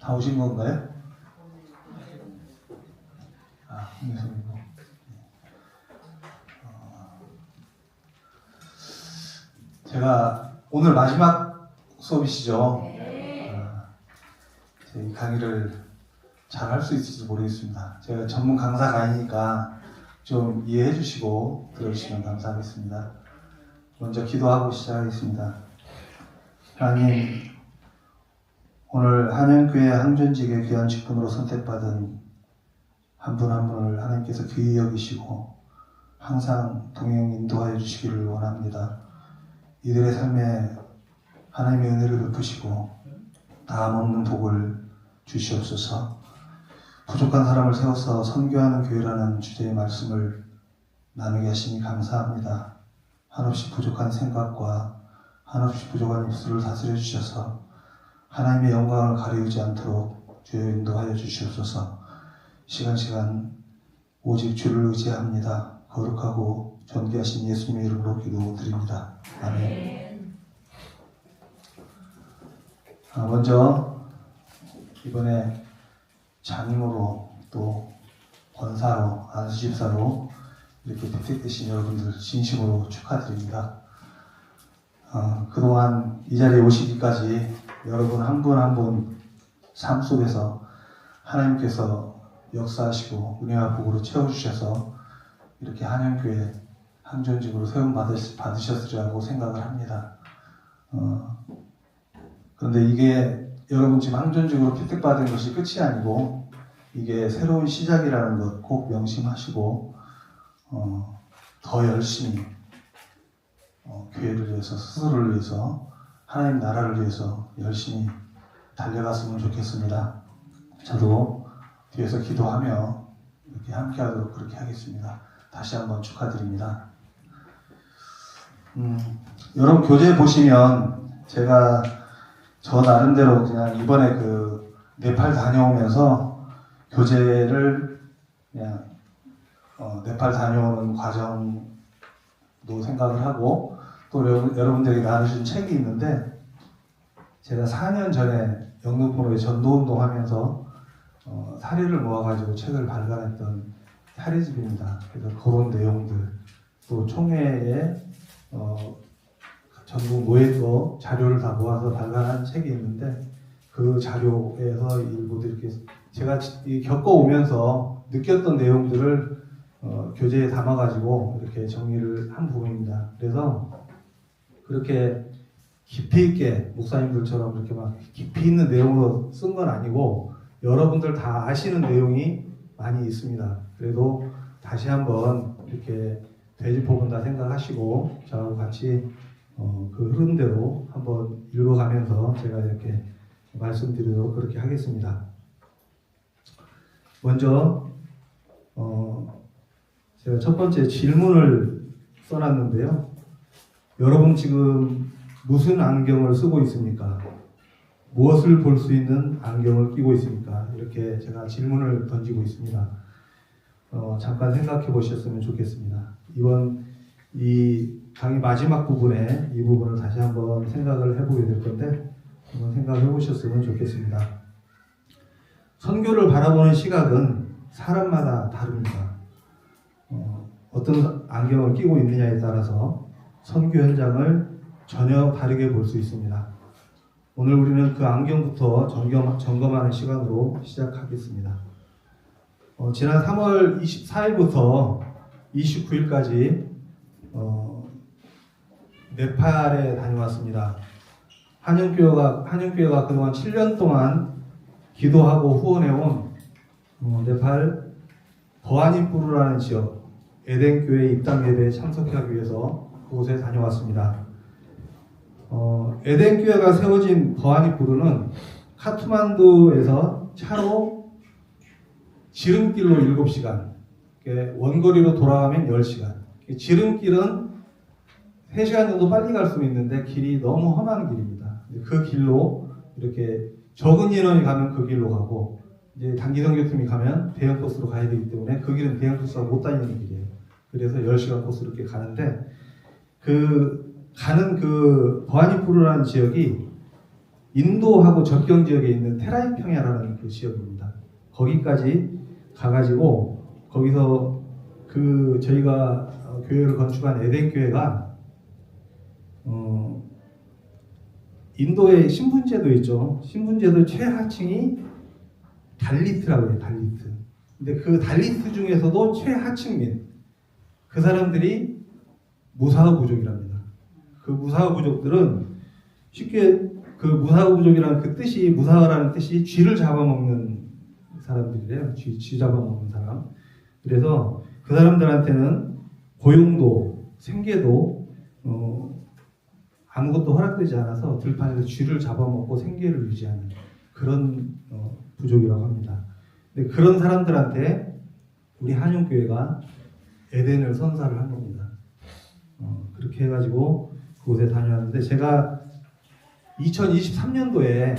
다 오신 건가요? 홍예성이고. 제가 오늘 마지막 수업이시죠? 제 강의를 잘 할 수 있을지 모르겠습니다. 제가 전문 강사가 아니니까 좀 이해해 주시고 들어주시면 감사하겠습니다. 먼저 기도하고 시작하겠습니다. 하나님, 오늘 한영교회 항전직의 귀한 직분으로 선택받은 한 분 한 분을 하나님께서 귀히 여기시고 항상 동행 인도하여 주시기를 원합니다. 이들의 삶에 하나님의 은혜를 베푸시고 다함 없는 복을 주시옵소서. 부족한 사람을 세워서 선교하는 교회라는 주제의 말씀을 나누게 하시니 감사합니다. 한없이 부족한 생각과 한없이 부족한 입술을 다스려 주셔서 하나님의 영광을 가리우지 않도록 주여 인도하여 주시옵소서. 시간 오직 주를 의지합니다. 거룩하고 존귀하신 예수님의 이름으로 기도드립니다. 아멘. 먼저 이번에 장임으로 또 권사로 안수집사로 이렇게 택되신 여러분들 진심으로 축하드립니다. 그동안 이 자리에 오시기까지 여러분 한 분 한 분 삶 속에서 하나님께서 역사하시고 은혜와 복으로 채워주셔서 이렇게 한영교회 항전직으로 세움 받으셨으리라고 생각을 합니다. 그런데 이게 여러분 지금 항전직으로 피택받은 것이 끝이 아니고 이게 새로운 시작이라는 것 꼭 명심하시고 더 열심히 교회를 위해서, 스스로를 위해서, 하나님 나라를 위해서 열심히 달려갔으면 좋겠습니다. 저도 뒤에서 기도하며 이렇게 함께하도록 그렇게 하겠습니다. 다시 한번 축하드립니다. 여러분 교재 보시면 제가 저 나름대로 그냥 이번에 그 네팔 다녀오면서 교재를 그냥 네팔 다녀오는 과정도 생각을 하고 또 여러분들에게 나누신 책이 있는데 제가 4년 전에 영등포로에 전도운동 하면서 사례를 모아가지고 책을 발간했던 사례집입니다. 그래서 그런 내용들 또 총회에 전국 모여서 자료를 다 모아서 발간한 책이 있는데 그 자료에서 일부도 이렇게 제가 겪어오면서 느꼈던 내용들을 교재에 담아가지고 이렇게 정리를 한 부분입니다. 그래서 그렇게 깊이 있게 목사님들처럼 이렇게 막 깊이 있는 내용으로 쓴 건 아니고 여러분들 다 아시는 내용이 많이 있습니다. 그래도 다시 한번 이렇게 되짚어본다 생각하시고 저하고 같이 그 흐름대로 한번 읽어가면서 제가 이렇게 말씀드리도록 그렇게 하겠습니다. 먼저 제가 첫 번째 질문을 써놨는데요. 여러분 지금 무슨 안경을 쓰고 있습니까? 무엇을 볼 수 있는 안경을 끼고 있습니까? 이렇게 제가 질문을 던지고 있습니다. 잠깐 생각해 보셨으면 좋겠습니다. 이번 이 강의 마지막 부분에 이 부분을 다시 한번 생각을 해보게 될 건데 한번 생각해 보셨으면 좋겠습니다. 선교를 바라보는 시각은 사람마다 다릅니다. 어떤 안경을 끼고 있느냐에 따라서 선교 현장을 전혀 다르게 볼 수 있습니다. 오늘 우리는 그 안경부터 점검하는 시간으로 시작하겠습니다. 지난 3월 24일부터 29일까지 네팔에 다녀왔습니다. 한영교회가 그동안 7년 동안 기도하고 후원해온 네팔 버하니푸르라는 지역 에덴교회 입당 예배에 참석하기 위해서 그곳에 다녀왔습니다. 에덴교회가 세워진 버하니푸르는 카트만두에서 차로 지름길로 7시간, 원거리로 돌아가면 10시간. 지름길은 3시간 정도 빨리 갈 수 있는데 길이 너무 험한 길입니다. 그 길로 이렇게 적은 인원이 가면 그 길로 가고 이제 단기선교팀이 가면 대형버스로 가야 되기 때문에 그 길은 대형버스가 못 다니는 길이에요. 그래서 10시간 코스 이렇게 가는데 가는 그 버하니푸르라는 지역이 인도하고 접경 지역에 있는 테라이 평야라는 그 지역입니다. 거기까지 가가지고 거기서 그 저희가 교회를 건축한 에덴 교회가 인도의 신분제도 있죠. 신분제도 최하층이 달리트라고 해요. 달리트. 근데 그 달리트 중에서도 최하층민 그 사람들이 무사흐 부족이랍니다. 그 무사흐 부족들은 쉽게 그 무사흐 부족이라는 그 뜻이 무사흐라는 뜻이 쥐를 잡아먹는 사람들이래요. 쥐 잡아먹는 사람. 그래서 그 사람들한테는 고용도 생계도 아무것도 허락되지 않아서 들판에서 쥐를 잡아먹고 생계를 유지하는 그런 부족이라고 합니다. 근데 그런 사람들한테 우리 한용교회가 에덴을 선사를 한 겁니다. 그렇게 해가지고 그곳에 다녀왔는데 제가 2023년도에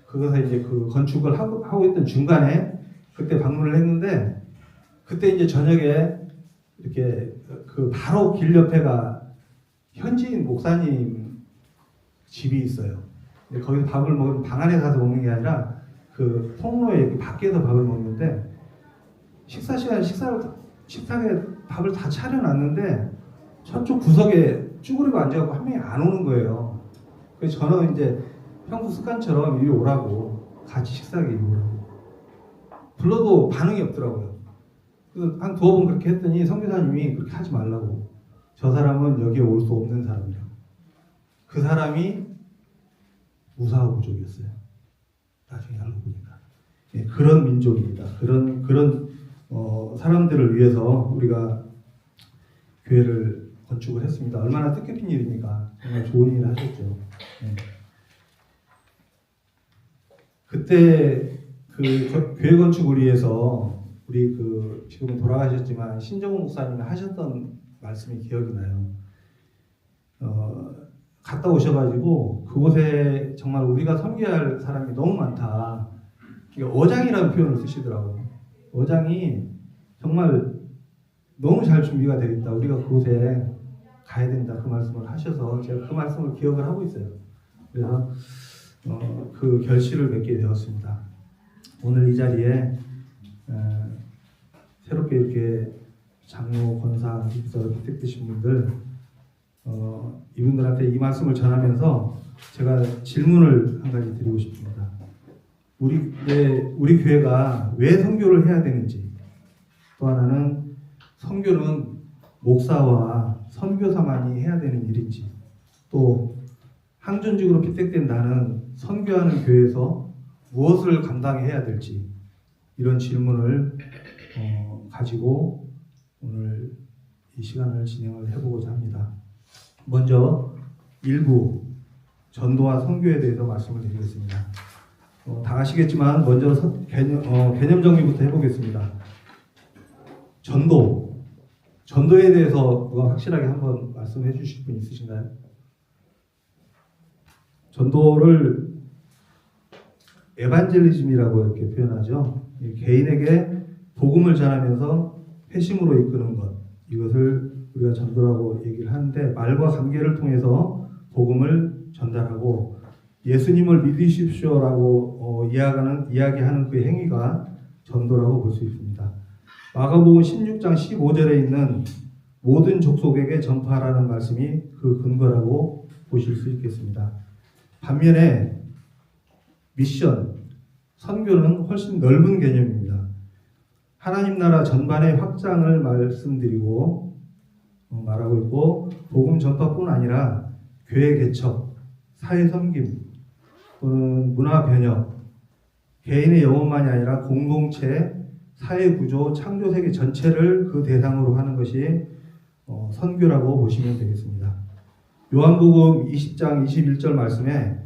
그것에 이제 그 건축을 하고 있던 중간에 그때 방문을 했는데 그때 이제 저녁에 이렇게 그 바로 길 옆에가 현지인 목사님 집이 있어요. 근데 거기서 밥을 먹으면 방 안에 가서 먹는 게 아니라 그 통로에 밖에서 밥을 먹는데 식사 시간에 식탁에 밥을 다 차려놨는데 저쪽 구석에 쭈그리고 앉아갖고 한 명이 안 오는 거예요. 그래서 저는 이제 평소 습관처럼 이리 오라고 같이 식사하게 이리 오라고 불러도 반응이 없더라고요. 그래서 한 두어 번 그렇게 했더니 선교사님이 그렇게 하지 말라고. 저 사람은 여기에 올 수 없는 사람이라고. 그 사람이 무사흐 부족이었어요. 나중에 알고 보니까. 예, 그런 민족입니다. 그런 사람들을 위해서 우리가 교회를 건축을 했습니다. 얼마나 뜻깊은 일입니까? 정말 좋은 일을 하셨죠. 예. 그때 그 교회 건축을 위해서 우리 그 지금은 돌아가셨지만 신정훈 목사님이 하셨던 말씀이 기억이 나요. 갔다 오셔가지고 그곳에 정말 우리가 섬겨야 할 사람이 너무 많다. 어장이라는 표현을 쓰시더라고요. 어장이 정말 너무 잘 준비가 되어 있다. 우리가 그곳에 가야 된다. 그 말씀을 하셔서 제가 그 말씀을 기억을 하고 있어요. 그래서 그 결실을 맺게 되었습니다. 오늘 이 자리에 새롭게 이렇게 장로, 권사, 집사로 부탁되신 분들 이분들한테 이 말씀을 전하면서 제가 질문을 한 가지 드리고 싶습니다. 우리 교회가 왜 선교를 해야 되는지, 또 하나는 선교는 목사와 선교사만이 해야 되는 일인지, 또 항존직으로 피택된 나는 선교하는 교회에서 무엇을 감당해야 될지, 이런 질문을 가지고 오늘 이 시간을 진행을 해보고자 합니다. 먼저 일부 전도와 선교에 대해서 말씀을 드리겠습니다. 다 아시겠지만 먼저 개념 정리부터 해보겠습니다. 전도에 대해서 누가 확실하게 한번 말씀해 주실 분 있으신가요? 전도를 에반젤리즘이라고 이렇게 표현하죠. 개인에게 복음을 전하면서 회심으로 이끄는 것, 이것을 우리가 전도라고 얘기를 하는데, 말과 관계를 통해서 복음을 전달하고 예수님을 믿으십시오라고 이야기하는 그 행위가 전도라고 볼 수 있습니다. 마가복음 16장 15절에 있는 모든 족속에게 전파하라는 말씀이 그 근거라고 보실 수 있겠습니다. 반면에 미션, 선교는 훨씬 넓은 개념입니다. 하나님 나라 전반의 확장을 말하고 있고, 복음 전파뿐 아니라 교회 개척, 사회 섬김, 또는 문화 변혁, 개인의 영혼만이 아니라 공동체, 사회 구조, 창조 세계 전체를 그 대상으로 하는 것이 선교라고 보시면 되겠습니다. 요한복음 20장 21절 말씀에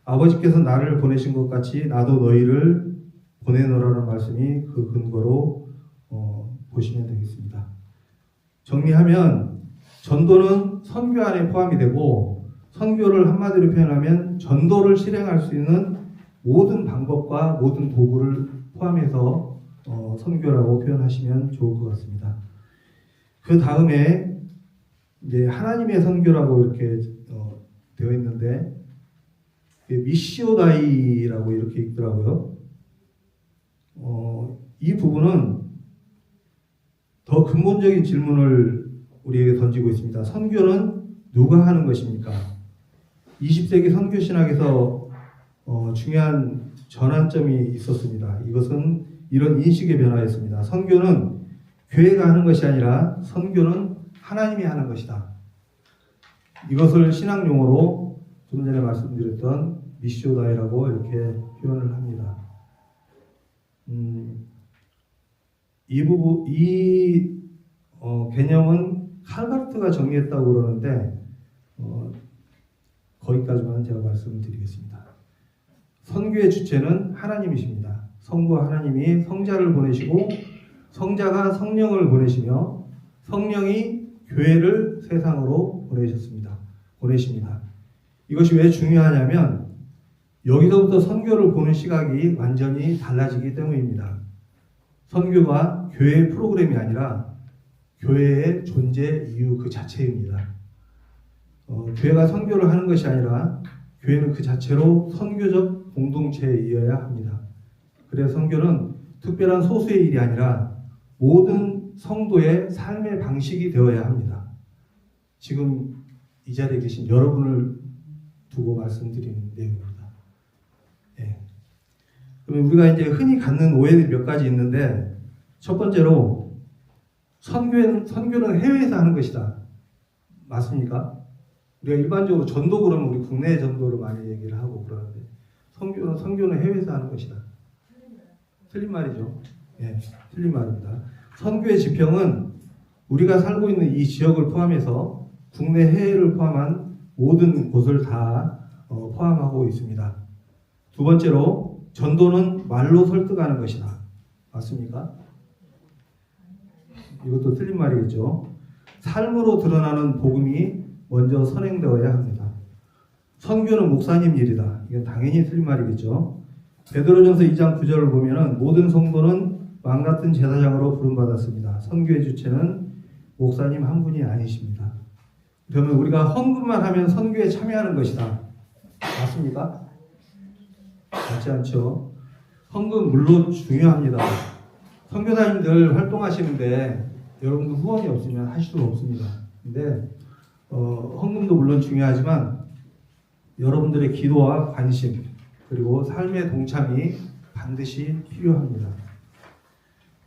아버지께서 나를 보내신 것 같이 나도 너희를 보내노라는 말씀이 그 근거로 보시면 되겠습니다. 정리하면 전도는 선교 안에 포함이 되고, 선교를 한마디로 표현하면 전도를 실행할 수 있는 모든 방법과 모든 도구를 포함해서 선교라고 표현하시면 좋을 것 같습니다. 그 다음에 이제 하나님의 선교라고 이렇게 되어 있는데, 미시오다이라고 이렇게 있더라고요. 이 부분은 더 근본적인 질문을 우리에게 던지고 있습니다. 선교는 누가 하는 것입니까? 20세기 선교 신학에서 중요한 전환점이 있었습니다. 이것은 이런 인식의 변화였습니다. 선교는 교회가 하는 것이 아니라 선교는 하나님이 하는 것이다. 이것을 신학 용어로 좀 전에 말씀드렸던 미시오다이라고 이렇게 표현을 합니다. 이 개념은 칼바르트가 정리했다고 그러는데 거기까지만 제가 말씀드리겠습니다. 선교의 주체는 하나님이십니다. 성부와 하나님이 성자를 보내시고 성자가 성령을 보내시며 성령이 교회를 세상으로 보내십니다. 이것이 왜 중요하냐면 여기서부터 선교를 보는 시각이 완전히 달라지기 때문입니다. 선교가 교회의 프로그램이 아니라 교회의 존재 이유 그 자체입니다. 교회가 선교를 하는 것이 아니라 교회는 그 자체로 선교적 공동체이어야 합니다. 그래서 선교는 특별한 소수의 일이 아니라 모든 성도의 삶의 방식이 되어야 합니다. 지금 이 자리에 계신 여러분을 두고 말씀드리는 내용입니다. 예. 그러면 우리가 이제 흔히 갖는 오해들이 몇 가지 있는데, 첫 번째로 선교는 해외에서 하는 것이다. 맞습니까? 우리가 일반적으로 전도 그러면 우리 국내 전도를 많이 얘기를 하고 그러는데 선교는 해외에서 하는 것이다. 틀린 말이죠. 예, 틀린 말입니다. 선교의 지평은 우리가 살고 있는 이 지역을 포함해서 국내 해외를 포함한 모든 곳을 다 포함하고 있습니다. 두 번째로 전도는 말로 설득하는 것이다. 맞습니까? 이것도 틀린 말이겠죠. 삶으로 드러나는 복음이 먼저 선행되어야 합니다. 선교는 목사님 일이다. 이건 당연히 틀린 말이겠죠. 베드로전서 2장 9절을 보면은 모든 성도는 왕같은 제사장으로 부름받았습니다. 선교의 주체는 목사님 한 분이 아니십니다. 그러면 우리가 헌금만 하면 선교에 참여하는 것이다. 맞습니까? 맞지 않죠? 헌금 물론 중요합니다. 선교사님들 활동하시는데 여러분들 후원이 없으면 할 수가 없습니다. 근데 헌금도 물론 중요하지만 여러분들의 기도와 관심 그리고 삶의 동참이 반드시 필요합니다.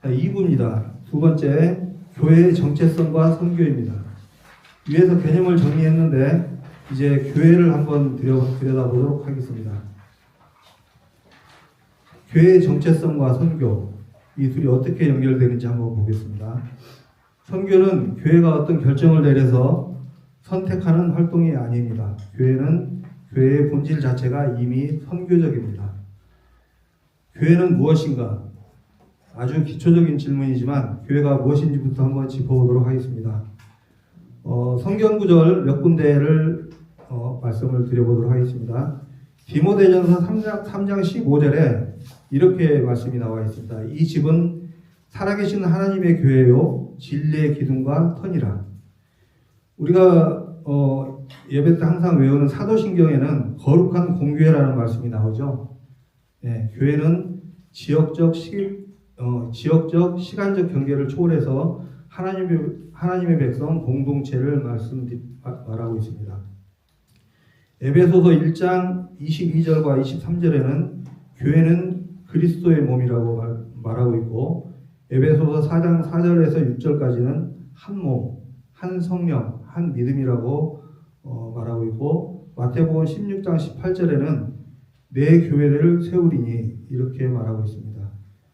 2부입니다. 두 번째, 교회의 정체성과 선교입니다. 위에서 개념을 정리했는데 이제 교회를 한번 들여다보도록 하겠습니다. 교회의 정체성과 선교, 이 둘이 어떻게 연결되는지 한번 보겠습니다. 선교는 교회가 어떤 결정을 내려서 선택하는 활동이 아닙니다. 교회는 교회의 본질 자체가 이미 선교적입니다. 교회는 무엇인가? 아주 기초적인 질문이지만 교회가 무엇인지부터 한번 짚어보도록 하겠습니다. 성경 구절 몇 군데를 말씀을 드려보도록 하겠습니다. 디모데전서 3장 15절에 이렇게 말씀이 나와 있습니다. 이 집은 살아계신 하나님의 교회요 진리의 기둥과 터니라. 우리가 예배 때 항상 외우는 사도신경에는 거룩한 공교회라는 말씀이 나오죠. 네, 교회는 지역적 시간적 경계를 초월해서 하나님의 백성 공동체를 말하고 있습니다. 에베소서 1장 22절과 23절에는 교회는 그리스도의 몸이라고 말하고 있고, 에베소서 4장 4절에서 6절까지는 한 몸, 한 성령, 한 믿음이라고 말하고 있고, 마태복음 16장 18절에는 내 교회를 세우리니 이렇게 말하고 있습니다.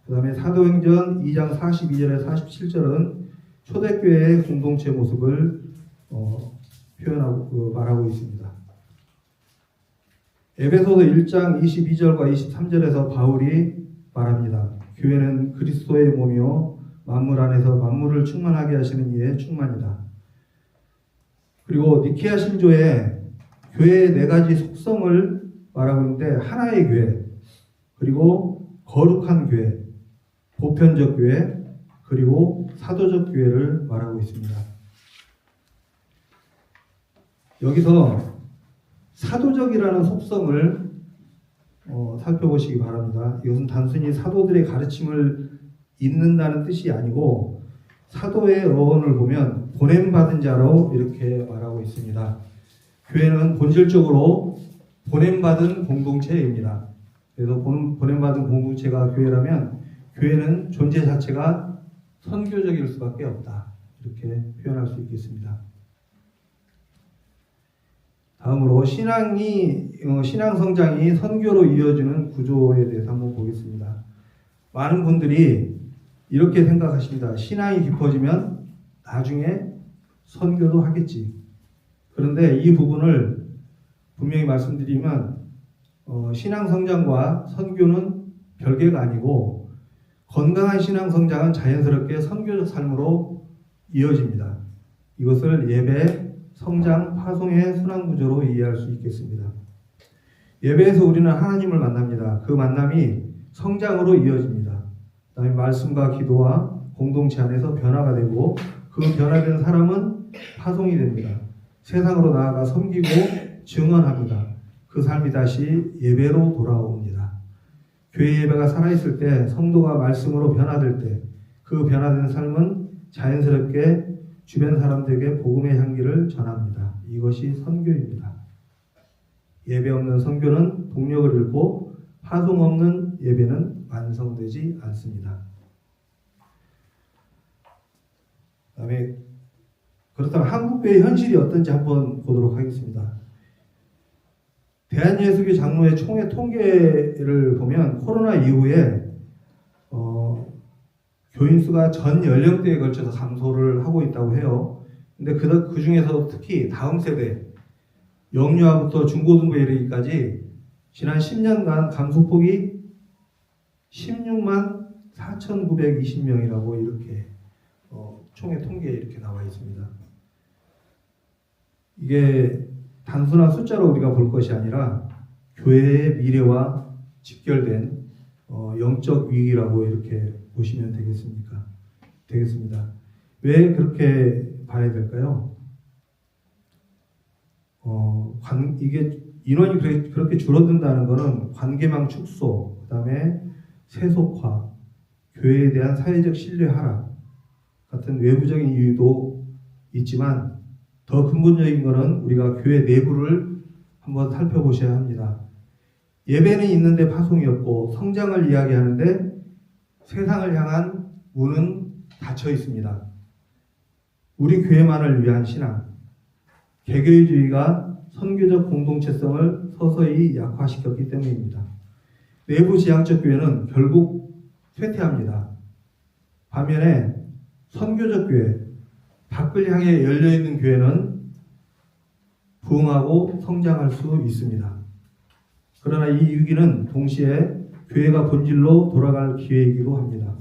그 다음에 사도행전 2장 42절에 47절은 초대교회의 공동체 모습을 말하고 있습니다. 에베소서 1장 22절과 23절에서 바울이 말합니다. 교회는 그리스도의 몸이요 만물 안에서 만물을 충만하게 하시는 이의 충만이다. 그리고 니케아 신조에 교회의 네 가지 속성을 말하고 있는데, 하나의 교회, 그리고 거룩한 교회, 보편적 교회, 그리고 사도적 교회를 말하고 있습니다. 여기서 사도적이라는 속성을 살펴보시기 바랍니다. 이것은 단순히 사도들의 가르침을 잇는다는 뜻이 아니고 사도의 어원을 보면 보냄받은 자로 이렇게 말하고 있습니다. 교회는 본질적으로 보냄받은 공동체입니다. 그래서 보냄받은 공동체가 교회라면 교회는 존재 자체가 선교적일 수밖에 없다. 이렇게 표현할 수 있겠습니다. 다음으로 신앙 성장이 선교로 이어지는 구조에 대해서 한번 보겠습니다. 많은 분들이 이렇게 생각하십니다. 신앙이 깊어지면 나중에 선교도 하겠지. 그런데 이 부분을 분명히 말씀드리면 신앙 성장과 선교는 별개가 아니고 건강한 신앙 성장은 자연스럽게 선교적 삶으로 이어집니다. 이것을 예배, 성장, 파송의 순환 구조로 이해할 수 있겠습니다. 예배에서 우리는 하나님을 만납니다. 그 만남이 성장으로 이어집니다. 그다음에 말씀과 기도와 공동체 안에서 변화가 되고 그 변화된 사람은 파송이 됩니다. 세상으로 나아가 섬기고 증언합니다. 그 삶이 다시 예배로 돌아옵니다. 교회 예배가 살아있을 때 성도가 말씀으로 변화될 때 그 변화된 삶은 자연스럽게 주변 사람들에게 복음의 향기를 전합니다. 이것이 선교입니다. 예배 없는 선교는 동력을 잃고 파송 없는 예배는 완성되지 않습니다. 그다음에 그렇다면 한국교회의 현실이 어떤지 한번 보도록 하겠습니다. 대한예수교 장로회 총회 통계를 보면 코로나 이후에 교인 수가 전 연령대에 걸쳐서 감소를 하고 있다고 해요. 근데 그 중에서 특히 다음 세대 영유아부터 중고등부에 이르기까지 지난 10년간 감소폭이 16만 4,920명이라고 이렇게 총회 통계에 이렇게 나와 있습니다. 이게 단순한 숫자로 우리가 볼 것이 아니라 교회의 미래와 직결된 영적 위기라고 이렇게 보시면 되겠습니다. 왜 그렇게 봐야 될까요? 이게 인원이 그렇게 줄어든다는 것은 관계망 축소, 그 다음에 세속화, 교회에 대한 사회적 신뢰 하락 같은 외부적인 이유도 있지만 더 근본적인 것은 우리가 교회 내부를 한번 살펴보셔야 합니다. 예배는 있는데 파송이 없고 성장을 이야기하는데 세상을 향한 문은 닫혀 있습니다. 우리 교회만을 위한 신앙, 개교주의가 선교적 공동체성을 서서히 약화시켰기 때문입니다. 내부 지향적 교회는 결국 쇠퇴합니다. 반면에 선교적 교회, 밖을 향해 열려있는 교회는 부흥하고 성장할 수 있습니다. 그러나 이 위기는 동시에 교회가 본질로 돌아갈 기회이기도 합니다.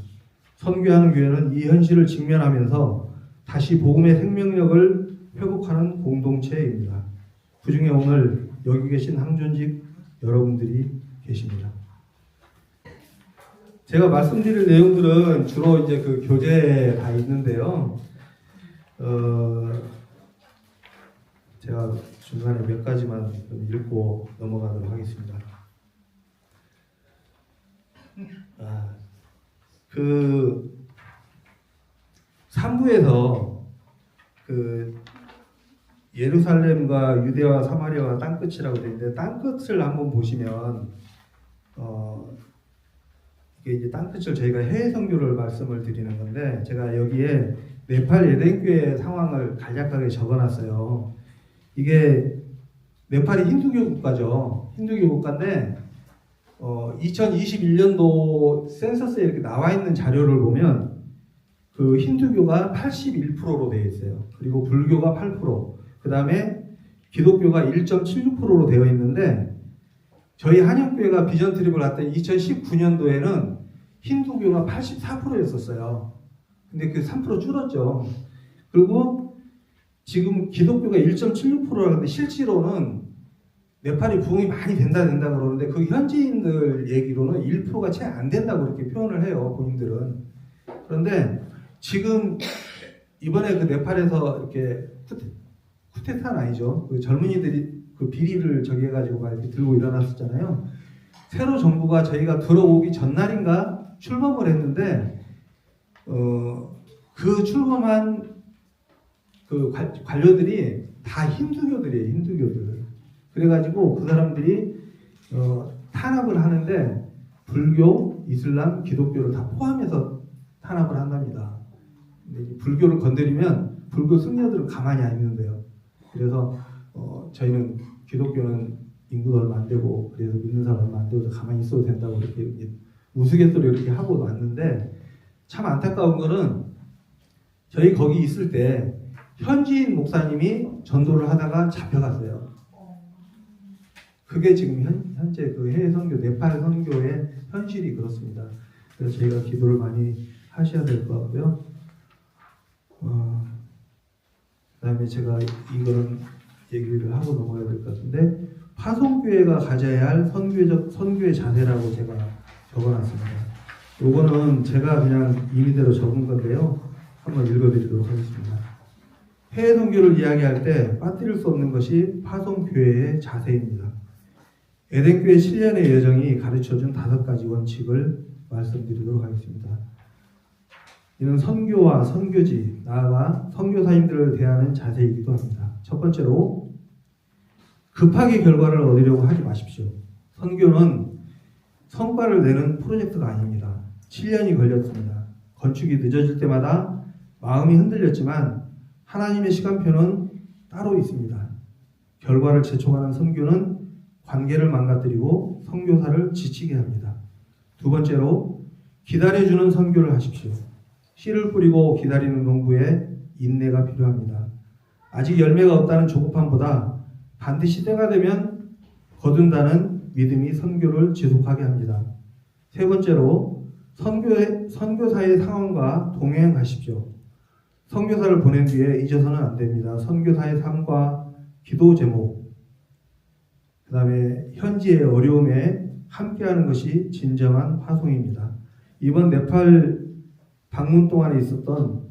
선교하는 교회는 이 현실을 직면하면서 다시 복음의 생명력을 회복하는 공동체입니다. 그 중에 오늘 여기 계신 항존직 여러분들이 계십니다. 제가 말씀드릴 내용들은 주로 이제 그 교재에 다 있는데요. 제가 중간에 몇 가지만 좀 읽고 넘어가도록 하겠습니다. 그 3부에서 그 예루살렘과 유대와 사마리아와 땅끝이라고 되어 있는데 땅끝을 한번 보시면 이게 이제 땅끝을 저희가 해외 선교를 말씀을 드리는 건데 제가 여기에 네팔 에덴교회 상황을 간략하게 적어놨어요. 이게 네팔이 힌두교 국가죠. 힌두교 국가인데 2021년도 센서스에 이렇게 나와 있는 자료를 보면 그 힌두교가 81%로 되어 있어요. 그리고 불교가 8%, 그 다음에 기독교가 1.76%로 되어 있는데 저희 한영교회가 비전 트립을 갔던 2019년도에는 힌두교가 84%였었어요. 근데 그 3% 줄었죠. 그리고 지금 기독교가 1.76%라는데 실제로는 네팔이 부흥이 많이 된다 그러는데 그 현지인들 얘기로는 1%가 채 안 된다고 이렇게 표현을 해요. 본인들은. 그런데 지금 이번에 그 네팔에서 이렇게 쿠데타는 아니죠. 그 젊은이들이 그 비리를 저기 해가지고 이렇게 들고 일어났었잖아요. 새로 정부가 저희가 들어오기 전날인가 출범을 했는데 그 출범한 그 관료들이 다 힌두교들이에요. 힌두교들. 그래가지고 그 사람들이 탄압을 하는데 불교, 이슬람, 기독교를 다 포함해서 탄압을 한답니다. 근데 이 불교를 건드리면 불교 승려들은 가만히 안 있는데요. 그래서 저희는 기독교는 인구도 얼마 안 되고 그래서 믿는 사람 얼마 안 되고 가만히 있어도 된다고 이렇게 우스갯소리 이렇게 하고 왔는데 참 안타까운 거는 저희 거기 있을 때 현지인 목사님이 전도를 하다가 잡혀갔어요. 그게 지금 현재 그 해외 선교, 네팔 선교의 현실이 그렇습니다. 그래서 저희가 기도를 많이 하셔야 될 것 같고요. 그다음에 제가 이거는 얘기를 하고 넘어가야 될 것 같은데 파송교회가 가져야 할 선교의 자세라고 제가 적어놨습니다. 요거는 제가 그냥 임의대로 적은 건데요. 한번 읽어드리도록 하겠습니다. 해외 선교를 이야기할 때 빠뜨릴 수 없는 것이 파송교회의 자세입니다. 에덴교회 7년의 여정이 가르쳐준 5가지 원칙을 말씀드리도록 하겠습니다. 이는 선교와 선교지, 나아가 선교사님들을 대하는 자세이기도 합니다. 첫 번째로 급하게 결과를 얻으려고 하지 마십시오. 선교는 성과를 내는 프로젝트가 아닙니다. 7년이 걸렸습니다. 건축이 늦어질 때마다 마음이 흔들렸지만 하나님의 시간표는 따로 있습니다. 결과를 재촉하는 선교는 관계를 망가뜨리고 선교사를 지치게 합니다. 두 번째로 기다려주는 선교를 하십시오. 씨를 뿌리고 기다리는 농부에 인내가 필요합니다. 아직 열매가 없다는 조급함보다 반드시 때가 되면 거둔다는 믿음이 선교를 지속하게 합니다. 세 번째로 선교사의 상황과 동행하십시오. 선교사를 보낸 뒤에 잊어서는 안 됩니다. 선교사의 삶과 기도 제목, 그 다음에 현지의 어려움에 함께하는 것이 진정한 파송입니다. 이번 네팔 방문 동안에 있었던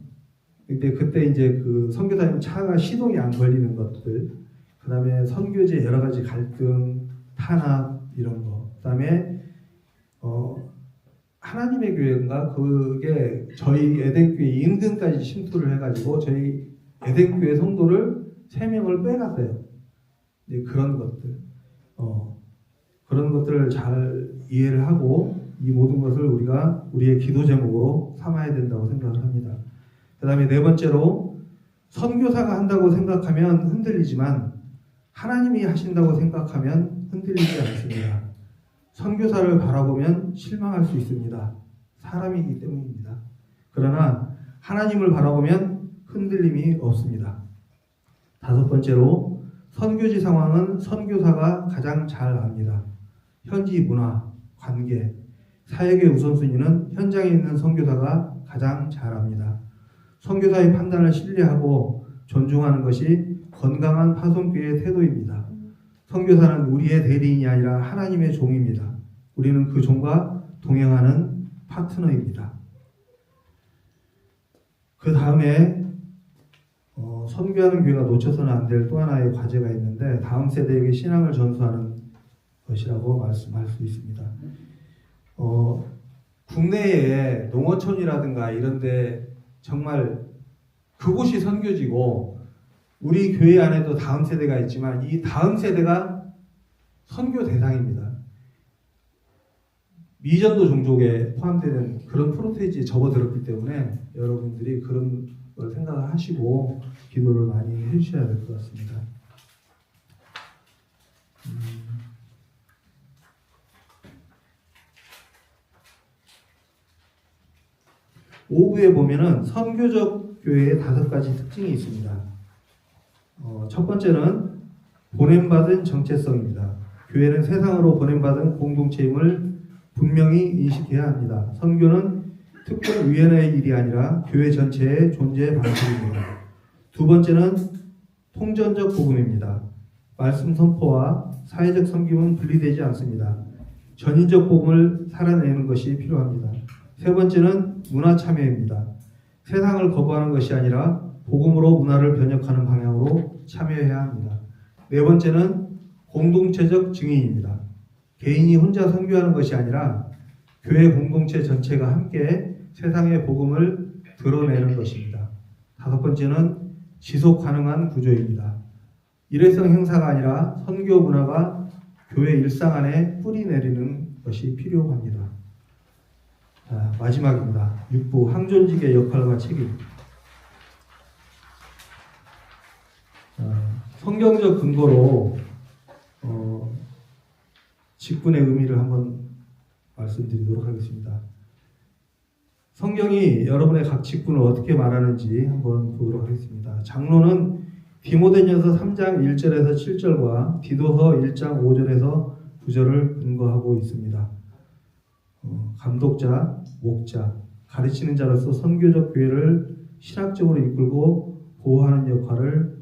그때 이제 그 선교사님 차가 시동이 안 걸리는 것들, 그 다음에 선교지의 여러 가지 갈등, 탄압 이런 거, 그 다음에 하나님의 교회인가 그게 저희 에덴교회 인근까지 침투를 해가지고 저희 에덴교회 성도를 3명을 빼갔어요. 그런 것들, 그런 것들을 잘 이해를 하고 이 모든 것을 우리가 우리의 기도 제목으로 삼아야 된다고 생각을 합니다. 그 다음에 네 번째로 선교사가 한다고 생각하면 흔들리지만 하나님이 하신다고 생각하면 흔들리지 않습니다. 선교사를 바라보면 실망할 수 있습니다. 사람이기 때문입니다. 그러나 하나님을 바라보면 흔들림이 없습니다. 다섯 번째로 선교지 상황은 선교사가 가장 잘 압니다. 현지 문화, 관계, 사역의 우선순위는 현장에 있는 선교사가 가장 잘 압니다. 선교사의 판단을 신뢰하고 존중하는 것이 건강한 파송교회의 태도입니다. 선교사는 우리의 대리인이 아니라 하나님의 종입니다. 우리는 그 종과 동행하는 파트너입니다. 그 다음에 선교하는 교회가 놓쳐서는 안 될 또 하나의 과제가 있는데 다음 세대에게 신앙을 전수하는 것이라고 말씀할 수 있습니다. 국내에 농어촌이라든가 이런데 정말 그곳이 선교지고 우리 교회 안에도 다음 세대가 있지만 이 다음 세대가 선교 대상입니다. 미전도 종족에 포함되는 그런 프로테이지에 접어들었기 때문에 여러분들이 그런 걸 생각을 하시고 기도를 많이 해주셔야 될 것 같습니다. 오부에 보면은 선교적 교회의 5가지 특징이 있습니다. 첫 번째는 보냄받은 정체성입니다. 교회는 세상으로 보냄받은 공동체임을 분명히 인식해야 합니다. 선교는 특별위원회의 일이 아니라 교회 전체의 존재 방식입니다. 두 번째는 통전적 복음입니다. 말씀 선포와 사회적 섬김은 분리되지 않습니다. 전인적 복음을 살아내는 것이 필요합니다. 세 번째는 문화 참여입니다. 세상을 거부하는 것이 아니라 복음으로 문화를 변혁하는 방향으로 참여해야 합니다. 네 번째는 공동체적 증인입니다. 개인이 혼자 선교하는 것이 아니라 교회 공동체 전체가 함께 세상의 복음을 드러내는 것입니다. 다섯 번째는 지속 가능한 구조입니다. 일회성 행사가 아니라 선교 문화가 교회 일상 안에 뿌리 내리는 것이 필요합니다. 자, 마지막입니다. 6부 항존직의 역할과 책임. 성경적 근거로 직분의 의미를 한번 말씀드리도록 하겠습니다. 성경이 여러분의 각 직분을 어떻게 말하는지 한번 보도록 하겠습니다. 장로는 디모데전서 3장 1절에서 7절과 디도서 1장 5절에서 9절을 근거하고 있습니다. 감독자, 목자, 가르치는 자로서 선교적 교회를 신학적으로 이끌고 보호하는 역할을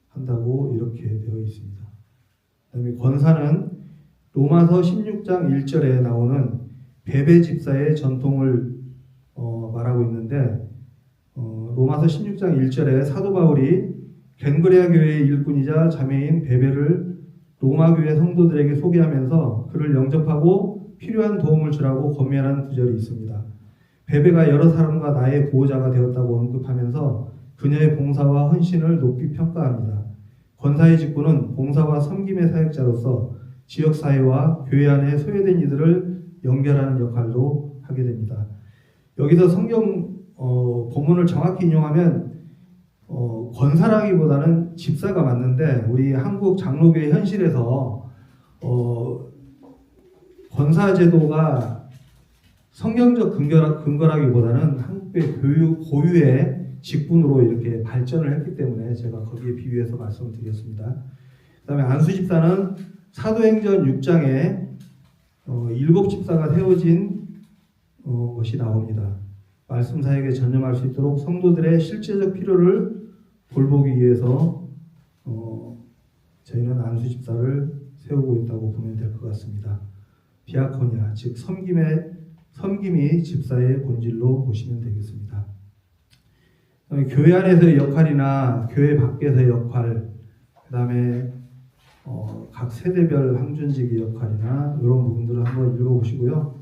한다고 이렇게 되어 있습니다. 그다음에 권사는 로마서 16장 1절에 나오는 베베 집사의 전통을 말하고 있는데 로마서 16장 1절에 사도 바울이 겐그레아 교회의 일꾼이자 자매인 베베를 로마 교회 성도들에게 소개하면서 그를 영접하고 필요한 도움을 주라고 권면하는 구절이 있습니다. 베베가 여러 사람과 나의 보호자가 되었다고 언급하면서 그녀의 봉사와 헌신을 높이 평가합니다. 권사의 직분은 봉사와 섬김의 사역자로서 지역사회와 교회 안에 소외된 이들을 연결하는 역할도 하게 됩니다. 여기서 성경 본문을 정확히 인용하면 권사라기보다는 집사가 맞는데 우리 한국 장로교회 현실에서 권사 제도가 성경적 근거라기보다는 한국의 교육 고유의 직분으로 이렇게 발전을 했기 때문에 제가 거기에 비유해서 말씀을 드렸습니다. 그 다음에 안수 집사는 사도행전 6장에 7 집사가 세워진 것이 나옵니다. 말씀 사역에 전념할 수 있도록 성도들의 실제적 필요를 돌보기 위해서 저희는 안수 집사를 세우고 있다고 보면 될 것 같습니다. 디아코니아, 즉 섬김이 집사의 본질로 보시면 되겠습니다. 교회 안에서의 역할이나 교회 밖에서의 역할, 그 다음에 각 세대별 항존직의 역할이나 이런 부분들을 한번 읽어보시고요.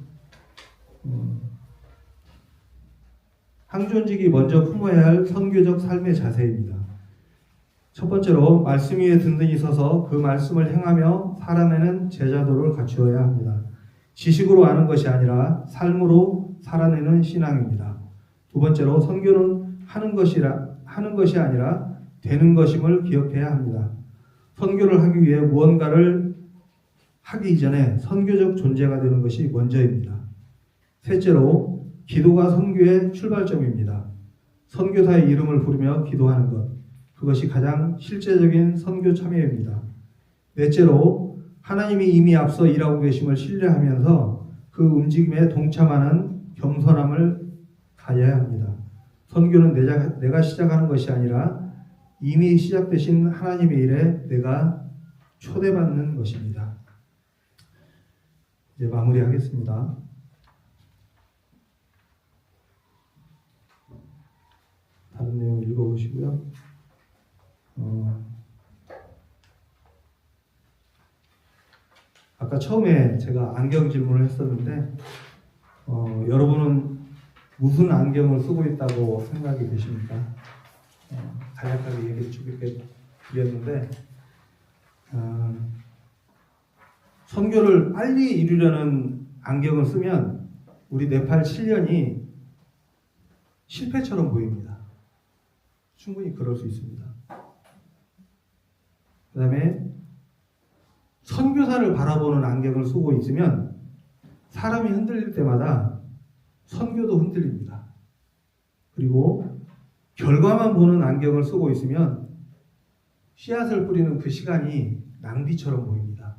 항존직이 먼저 품어야 할 선교적 삶의 자세입니다. 첫 번째로 말씀 위에 든든히 서서 그 말씀을 행하며 살아내는 제자도를 갖추어야 합니다. 지식으로 아는 것이 아니라 삶으로 살아내는 신앙입니다. 두 번째로 선교는 하는 것이 아니라 되는 것임을 기억해야 합니다. 선교를 하기 위해 무언가를 하기 이전에 선교적 존재가 되는 것이 먼저입니다. 셋째로 기도가 선교의 출발점입니다. 선교사의 이름을 부르며 기도하는 것, 그것이 가장 실제적인 선교 참여입니다. 넷째로 하나님이 이미 앞서 일하고 계심을 신뢰하면서 그 움직임에 동참하는 겸손함을 가져야 합니다. 선교는 내가 시작하는 것이 아니라 이미 시작되신 하나님의 일에 내가 초대받는 것입니다. 이제 마무리하겠습니다. 다른 내용 읽어보시고요. 아까 처음에 제가 안경 질문을 했었는데 여러분은 무슨 안경을 쓰고 있다고 생각이 되십니까? 간략하게 얘기해 드렸는데 선교를 빨리 이루려는 안경을 쓰면 우리 네팔 7년이 실패처럼 보입니다. 충분히 그럴 수 있습니다. 그 다음에 선교사를 바라보는 안경을 쓰고 있으면 사람이 흔들릴 때마다 선교도 흔들립니다. 그리고 결과만 보는 안경을 쓰고 있으면 씨앗을 뿌리는 그 시간이 낭비처럼 보입니다.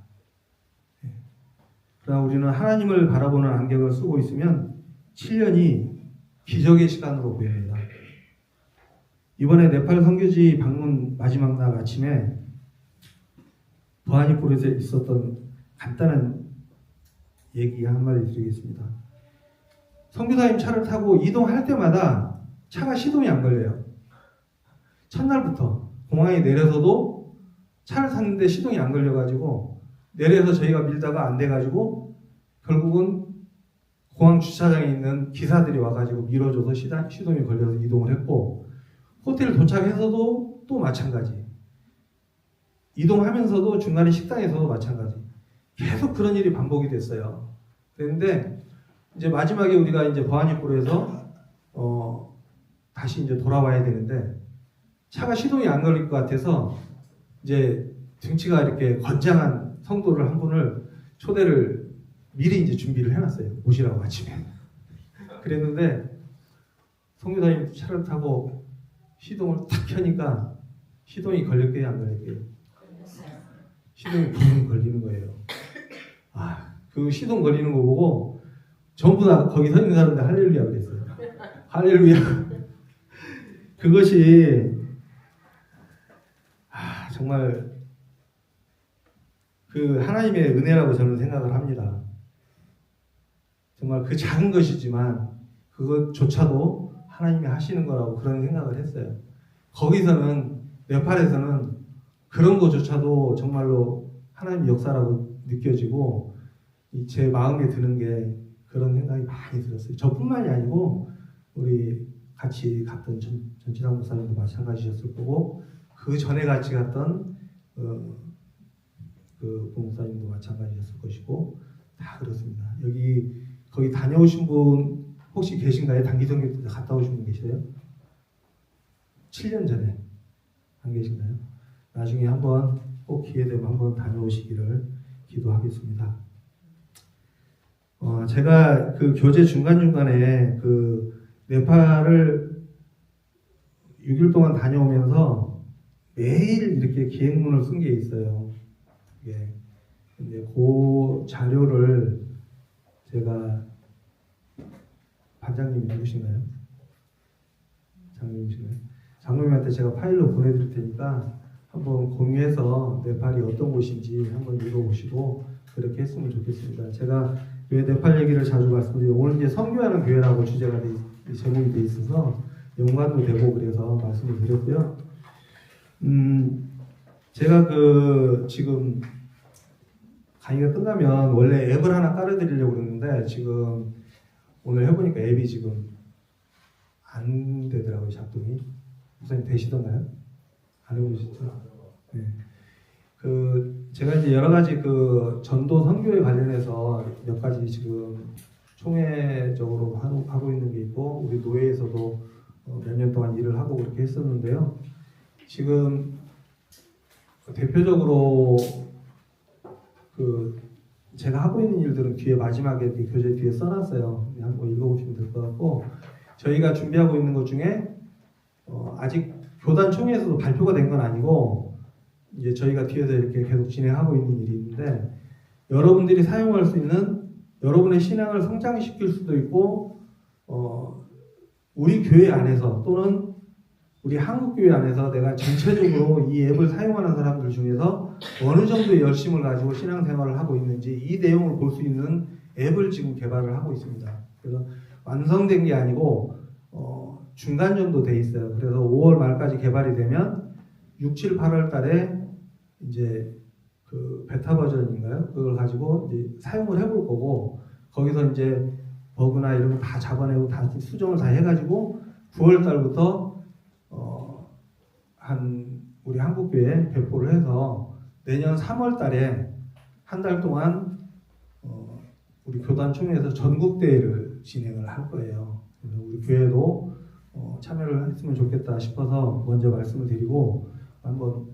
그러나 우리는 하나님을 바라보는 안경을 쓰고 있으면 7년이 기적의 시간으로 보입니다. 이번에 네팔 선교지 방문 마지막 날 아침에 버하니폴에서 있었던 간단한 얘기 한마디 드리겠습니다. 선교사님 차를 타고 이동할 때마다 차가 시동이 안 걸려요. 첫날부터 공항에 내려서도 차를 탔는데 시동이 안 걸려가지고 내려서 저희가 밀다가 안 돼가지고 결국은 공항 주차장에 있는 기사들이 와가지고 밀어줘서 시동이 걸려서 이동을 했고, 호텔 도착해서도 또 마찬가지, 이동하면서도 중간에 식당에서도 마찬가지, 계속 그런 일이 반복이 됐어요. 그런데 이제 마지막에 우리가 이제 보안입구로에서 다시 이제 돌아와야 되는데 차가 시동이 안 걸릴 것 같아서 이제 등치가 이렇게 건장한 성도를 한 분을 초대를 미리 이제 준비를 해놨어요. 오시라고 아침에. 그랬는데 성교사님 차를 타고 시동을 탁 켜니까 시동이 걸릴게요, 안 걸릴게요? 시동이 붕 걸리는 거예요. 그 시동 걸리는 거 보고 전부 다 거기 서 있는 사람들 할렐루야 그랬어요. 할렐루야. 그것이 정말 그 하나님의 은혜라고 저는 생각을 합니다. 정말 그 작은 것이지만 그것조차도 하나님이 하시는 거라고 그런 생각을 했어요. 거기서는 네팔에서는 그런 것조차도 정말로 하나님의 역사라고 느껴지고 제 마음에 드는 게 그런 생각이 많이 들었어요. 저뿐만이 아니고 우리 같이 갔던 전치랑 목사님도 마찬가지셨을 거고, 그 전에 같이 갔던 그 목사님도 마찬가지였을 것이고, 다 그렇습니다. 거기 다녀오신 분 혹시 계신가요? 단기성교 때 갔다 오신 분 계세요? 7년 전에 안 계신가요? 나중에 한번 꼭 기회 되면 한번 다녀오시기를 기도하겠습니다. 제가 그 교제 중간중간에 그 네팔을 6일 동안 다녀오면서 매일 이렇게 기행문을 쓴 게 있어요. 예. 근데 그 자료를 제가 반장님이 누구신가요? 장로님이신가요? 장로님한테 제가 파일로 보내드릴 테니까 한번 공유해서 네팔이 어떤 곳인지 한번 읽어보시고 그렇게 했으면 좋겠습니다. 제가 왜 네팔 얘기를 자주 말씀드려요? 오늘 이제 선교하는 교회라고 주제가 제목이 돼 있어서 연관도 되고 그래서 말씀을 드렸고요. 제가 지금 강의가 끝나면 원래 앱을 하나 깔아드리려고 그랬는데 지금 오늘 해보니까 앱이 지금 안 되더라고요, 작동이. 목사님 되시던가요? 안 해보셨죠? 네. 제가 이제 여러 가지 전도 선교에 관련해서 몇 가지 지금 총회적으로 하고 있는 게 있고, 우리 노회에서도 몇 년 동안 일을 하고 그렇게 했었는데요. 지금 대표적으로 제가 하고 있는 일들은 뒤에 마지막에 교재 뒤에 써놨어요. 한번 읽어보시면 될 것 같고, 저희가 준비하고 있는 것 중에 아직 교단 총회에서도 발표가 된 건 아니고 이제 저희가 뒤에서 이렇게 계속 진행하고 있는 일이 있는데, 여러분들이 사용할 수 있는 여러분의 신앙을 성장시킬 수도 있고 우리 교회 안에서 또는 우리 한국교회 안에서 내가 전체적으로 이 앱을 사용하는 사람들 중에서 어느 정도의 열심을 가지고 신앙생활을 하고 있는지 이 내용을 볼 수 있는 앱을 지금 개발을 하고 있습니다. 그래서 완성된 게 아니고 중간 정도 돼 있어요. 그래서 5월 말까지 개발이 되면 6, 7, 8월 달에 이제 베타 버전인가요? 그걸 가지고 이제 사용을 해볼 거고, 거기서 이제 버그나 이런 거 다 잡아내고 다 수정을 다 해가지고 9월 달부터 우리 한국교회에 배포를 해서 내년 3월 달에 한 달 동안 우리 교단 총회에서 전국대회를 진행을 할 거예요. 그래서 우리 교회도 참여를 했으면 좋겠다 싶어서 먼저 말씀을 드리고, 한번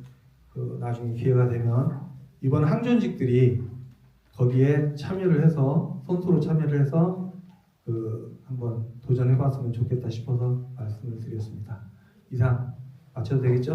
나중에 기회가 되면 이번 항전직들이 거기에 참여를 해서 선수로 참여를 해서 한번 도전해봤으면 좋겠다 싶어서 말씀을 드렸습니다. 이상 마쳐도 되겠죠?